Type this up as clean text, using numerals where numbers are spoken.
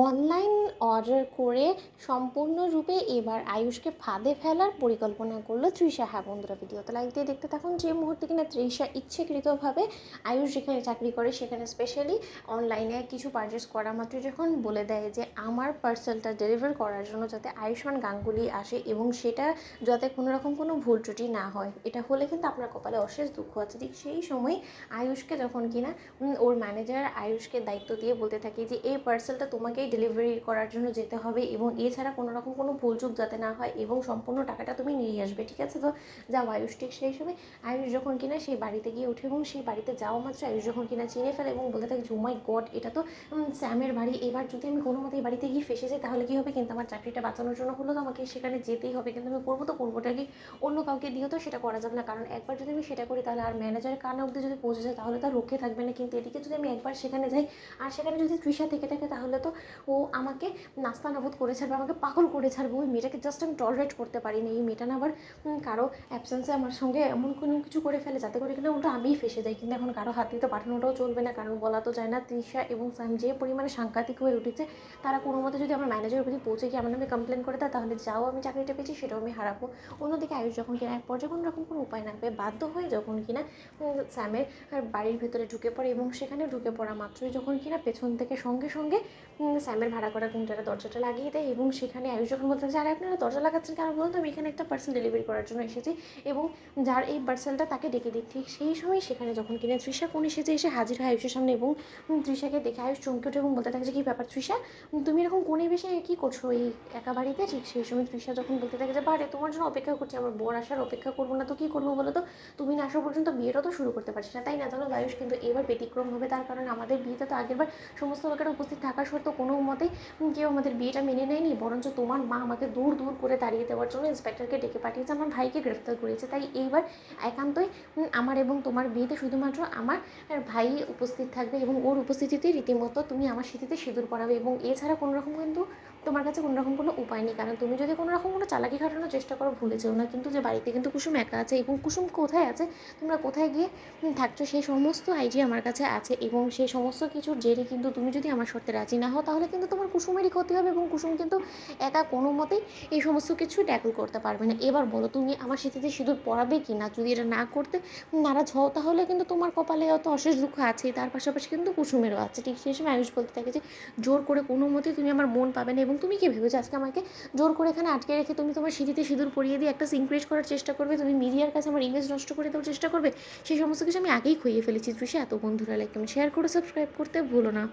Online order করে সম্পূর্ণরূপে এবার আয়ুষকে ফাঁদে ফেলার পরিকল্পনা করলো তৃষা। হ্যাঁ বন্ধুরা, ভিডিওতে লাইক দিয়ে দেখতে থাকুন। যে মুহূর্তে কিনা তৃষা ইচ্ছেকৃতভাবে আয়ুষ যেখানে চাকরি করে সেখানে স্পেশালি অনলাইনে কিছু পারচেস করা মাত্র যখন বলে দেয় যে আমার পার্সেলটা ডেলিভার করার জন্য যাতে আয়ুষ্মান গাঙ্গুলি আসে এবং সেটা যাতে কোনো রকম কোনো ভুল ত্রুটি না হয়, এটা হলে কিন্তু আপনার কপালে অশেষ দুঃখ আছে। ঠিক সেই সময় আয়ুষকে যখন কিনা ওর ম্যানেজার আয়ুষকে দায়িত্ব দিয়ে বলতে থাকে যে এই পার্সেলটা তোমাকেই ডেলিভারি করার জন্য যেতে হবে এবং এছাড়া কোনো রকম কোনো ভুলচুক যাতে না হয় এবং সম্পূর্ণ টাকাটা তুমি নিয়ে আসবে, ঠিক আছে? তো যাও আয়ুষ। ঠিক সেই সময় আয়ুষ যখন কিনা সেই বাড়িতে গিয়ে ওঠে এবং সেই বাড়িতে যাওয়া মাত্র আয়ুষ যখন কিনা চিনে ফেলে এবং বলতে থাকে যে ও মাই গড, এটা তো স্যামের বাড়ি। এবার যদি আমি কোনো মতে এই বাড়িতে গিয়ে ফেসে যাই তাহলে কী হবে? কিন্তু আমার চাকরিটা বাঁচানোর জন্য হলো তো আমাকে সেখানে যেতেই হবে, কিন্তু আমি করবো তো করবোটা কি অন্য কাউকে দিয়েও তো সেটা করা যাবে না, কারণ একবার যদি আমি সেটা করি তাহলে আর ম্যানেজারের কানে অবধি যদি পৌঁছে যায় তাহলে তার রক্ষে থাকবে না। কিন্তু এদিকে যদি আমি একবার সেখানে যাই আর সেখানে যদি তৃষা থেকে থাকে তাহলে তো ও আমাকে নাস্তানাবুদ করে ছাড়বে, আমাকে পাগল করে ছাড়বে। ওই মেয়েটাকে জাস্ট আমি টলারেট করতে পারি না। এই মেয়েটা না আবার কারো অ্যাবসেন্সে আমার সঙ্গে এমন কোনো কিছু করে ফেলে যাতে করে কিনা ওটা আমিই ফেসে যাই। কিন্তু এখন কারো হাত দিয়ে তো পাঠানোটাও চলবে না, কারণ বলা তো যায় না তৃষা এবং স্যাম যে পরিমাণে সাংঘাতিক হয়ে উঠেছে। তারা কোনো মতে যদি আমার ম্যানেজারের প্রতি পৌঁছে গিয়ে আমার নামে কমপ্লেন করে দেয় তাহলে যাও আমি চাকরিটা পেয়েছি সেটাও আমি হারাবো। অন্যদিকে আয়ুষ যখন কিনা এক পর্যায়ে কোনো রকম কোনো উপায় না পেয়ে বাধ্য হয়ে যখন কিনা স্যামের বাড়ির ভেতরে ঢুকে পড়ে এবং সেখানে ঢুকে পড়া মাত্রই যখন কিনা পেছন থেকে সঙ্গে সঙ্গে স্যামের ভাড়া করা ঘুমটার দরজাটা লাগিয়ে দেয় এবং সেখানে আয়ুষ যখন বলতে থাকে আরে আপনারা দরজা লাগাচ্ছেন কারণ বলুন তো, আমি এখানে একটা পার্সেল ডেলিভারি করার জন্য এসেছি এবং যার এই পার্সেলটা তাকে ডেকে দিই। ঠিক সেই সময় সেখানে যখন কিনা তৃষা কোন এসেছে এসে হাজির হয় আয়ুষের সামনে এবং তৃষাকে দেখে আয়ুষ চমকে ওঠে এবং বলতে থাকে যে কী ব্যাপার তৃষা, তুমি এরকম কোণে বেশি কী করছো এই একা বাড়িতে? ঠিক সেই সময় তৃষা যখন বলতে থাকে যে বারে তোমার জন্য অপেক্ষা করছি, আমার বর আসার অপেক্ষা করবো না তো কী করবো বলো তো? তুমি না আসা পর্যন্ত বিয়েটা তো শুরু করতে পারছি না, তাই না? জানো আয়ুষ কিন্তু এবার ব্যতিক্রম হবে, তার কারণ আমাদের বিয়েতে তো আগেরবার সমস্ত লোকেরা উপস্থিত থাকা সত্ত্বেও কোনো মতেই কেউ আমাদের বিয়েটা মেনে নেয়নি, বরঞ্চ তোমার মা আমাকে দূর দূর করে তাড়িয়ে দেওয়ার জন্য ইন্সপেক্টরকে ডেকে পাঠিয়েছে, আমার ভাইকে গ্রেফতার করেছে। তাই এইবার একান্তই আমার এবং তোমার বিয়েতে শুধুমাত্র আমার ভাই উপস্থিত থাকবে এবং ওর উপস্থিতিতে রীতিমতো তুমি আমার স্মৃতিতে সিঁদুর পরাবে এবং এছাড়া কোনো রকম কিন্তু তোমার কাছে কোনো রকম কোনো উপায় নেই, কারণ তুমি যদি কোনো রকম কোনো চালাকি খাটানোর চেষ্টা করো ভুলে যেও না কিন্তু যে বাড়িতে কিন্তু কুসুম একা আছে এবং কুসুম কোথায় আছে, তোমরা কোথায় গিয়ে থাকছো সেই সমস্ত আইডিয়া আমার কাছে আছে এবং সেই সমস্ত কিছুর জেরে কিন্তু তুমি যদি আমার শর্তে রাজি না হও তাহলে কিন্তু তোমার কুসুমেরই ক্ষতি হবে এবং কুসুম কিন্তু একা কোনো মতেই এই সমস্ত কিছু ট্যাকল করতে পারবে না। এবার বলো তুমি আমার স্মৃতিতে সিঁদুর পরাবে কি না? যদি এটা না করতে নারাজ হও তাহলে কিন্তু তোমার কপালে অত অশেষ দুঃখ আছেই, তার পাশাপাশি কিন্তু কুসুমেরও আছে। ঠিক সেই সময় আয়ুষ বলতে থাকে যে জোর করে কোনো মতেই তুমি আমার মন পাবে না এবং তুমি কি ভেবেছো আজকে আমাকে জোর করে এখানে আটকে রেখে তুমি তোমার স্মৃতিতে সিঁদুর পরিয়ে দিয়ে একটা সিন ক্রিয়েট করার চেষ্টা করবে, তুমি মিডিয়ার কাছে আমার ইমেজ নষ্ট করে দেওয়ার চেষ্টা করবে? সেই সমস্ত কিছু আমি আগেই খুইয়ে ফেলেছি তৃষা। এত বন্ধুরা লাইক কমেন্ট শেয়ার করে সাবস্ক্রাইব করতে ভুলো না।